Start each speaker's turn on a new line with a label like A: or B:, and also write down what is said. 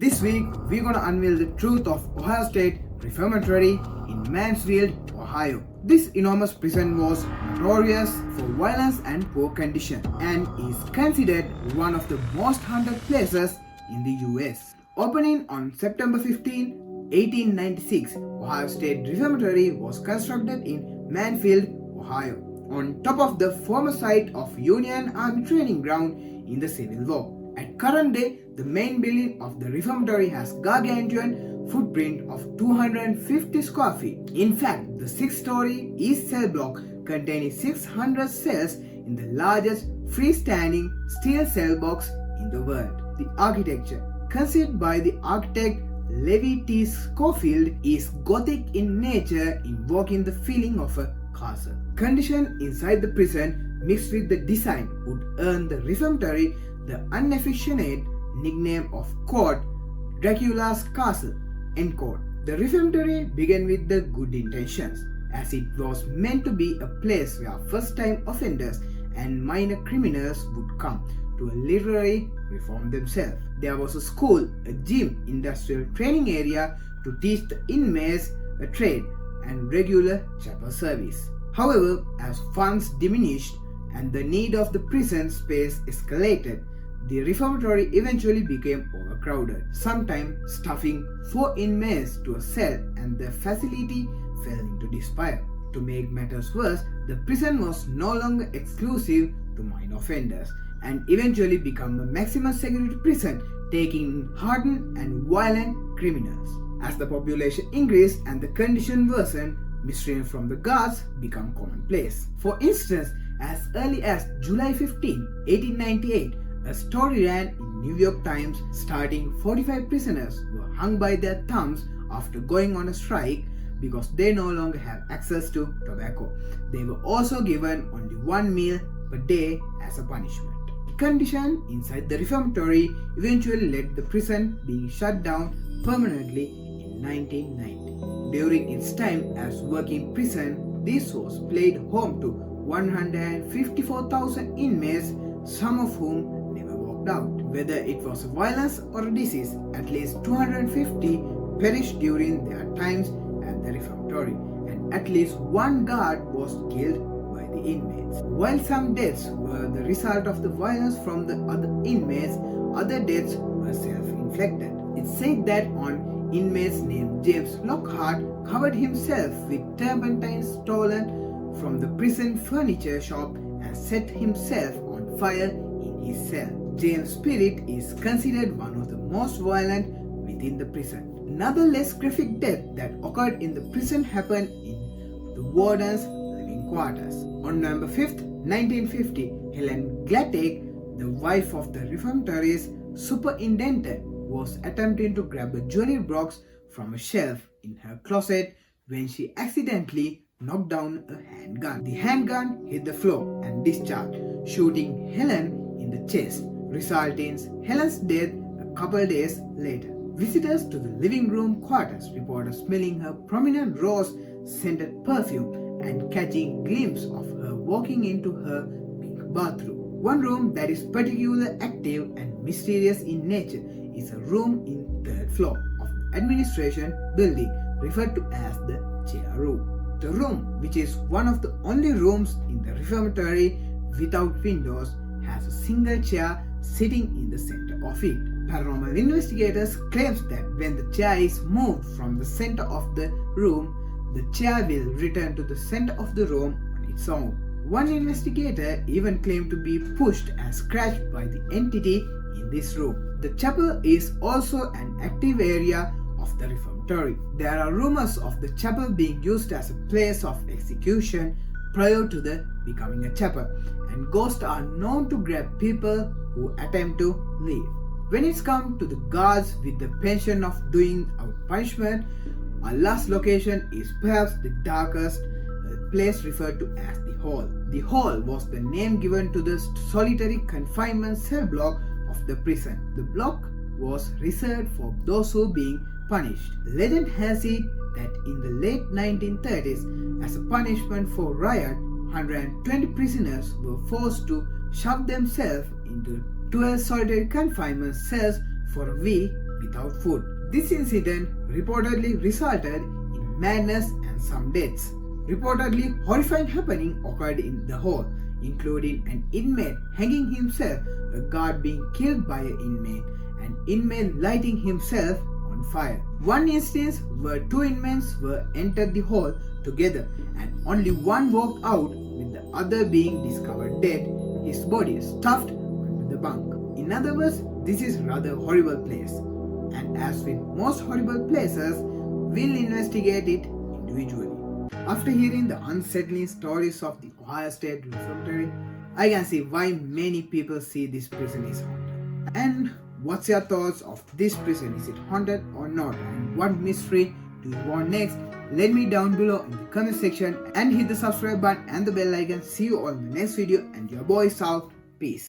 A: This week, we're gonna unveil the truth of Ohio State Reformatory in Mansfield, Ohio. This enormous prison was notorious for violence and poor condition and is considered one of the most haunted places in the US. Opening on September 15, 1896, Ohio State Reformatory was constructed in Mansfield, Ohio, on top of the former site of Union Army training ground in the Civil War. At current day, the main building of the reformatory has gargantuan footprint of 250 square feet. In fact, the 6-story east cell block containing 600 cells in the largest freestanding steel cell box in the world. The architecture, conceived by the architect Levi T. Schofield, is Gothic in nature, invoking the feeling of a castle. Condition inside the prison mixed with the design would earn the reformatory the unaffectionate nickname of quote, Dracula's Castle, end quote. The reformatory began with the good intentions, as it was meant to be a place where first-time offenders and minor criminals would come to literally reform themselves. There was a school, a gym, industrial training area to teach the inmates a trade, and regular chapel service. However, as funds diminished and the need of the prison space escalated, the reformatory eventually became overcrowded, sometimes stuffing 4 inmates to a cell, and the facility fell into despair. To make matters worse, the prison was no longer exclusive to minor offenders and eventually became a maximum security prison, taking in hardened and violent criminals. As the population increased and the condition worsened, mistreatment from the guards became commonplace. For instance, as early as July 15, 1898, a story ran in New York Times stating 45 prisoners were hung by their thumbs after going on a strike because they no longer had access to tobacco. They were also given only 1 meal per day as a punishment. The condition inside the reformatory eventually led the prison being shut down permanently in 1990. During its time as working prison, this was played home to 154,000 inmates, some of whom never walked out. Whether it was violence or a disease, at least 250 perished during their times at the reformatory, and at least 1 guard was killed by the inmates. While some deaths were the result of the violence from the other inmates, other deaths were self-inflicted. It's said that one inmate named James Lockhart covered himself with turpentine stolen from the prison furniture shop and set himself on fire in his cell. James' spirit is considered one of the most violent within the prison. Another less graphic death that occurred in the prison happened in the warden's living quarters. On November 5, 1950, Helen Glattek, the wife of the reformatory's superintendent, was attempting to grab a jewelry box from a shelf in her closet when she accidentally knocked down a handgun. The handgun hit the floor and discharged, shooting Helen in the chest, resulting in Helen's death a couple days later. Visitors to the living room quarters reported smelling her prominent rose-scented perfume and catching a glimpse of her walking into her pink bathroom. One room that is particularly active and mysterious in nature is a room in the 3rd floor of the administration building referred to as the chair room. The room, which is one of the only rooms in the reformatory without windows, has a single chair sitting in the center of it. Paranormal investigators claim that when the chair is moved from the center of the room, the chair will return to the center of the room on its own. One investigator even claimed to be pushed and scratched by the entity in this room. The chapel is also an active area of the reformatory. There are rumors of the chapel being used as a place of execution prior to the becoming a chapel, and ghosts are known to grab people who attempt to leave. When it's come to the guards with the pension of doing out punishment, our last location is perhaps the darkest place referred to as the Hall. The Hall was the name given to the solitary confinement cell block of the prison. The block was reserved for those who were being punished. Legend has it that in the late 1930s, as a punishment for riot, 120 prisoners were forced to shove themselves into 12 solitary confinement cells for a week without food. This incident reportedly resulted in madness and some deaths. Reportedly, horrifying happening occurred in the hall, including an inmate hanging himself, a guard being killed by an inmate lighting himself on fire. One instance where two inmates were entered the hall together and only one walked out with the other being discovered dead, his body stuffed under the bunk. In other words, this is rather horrible place. And as with most horrible places, we'll investigate it individually. After hearing the unsettling stories of the Ohio State Reformatory, I can see why many people see this prison is haunted. And what's your thoughts of this prison? Is it haunted or not? And what mystery do you want next? Let me down below in the comment section and hit the subscribe button and the bell icon. See you on the next video and your boy is out. Peace.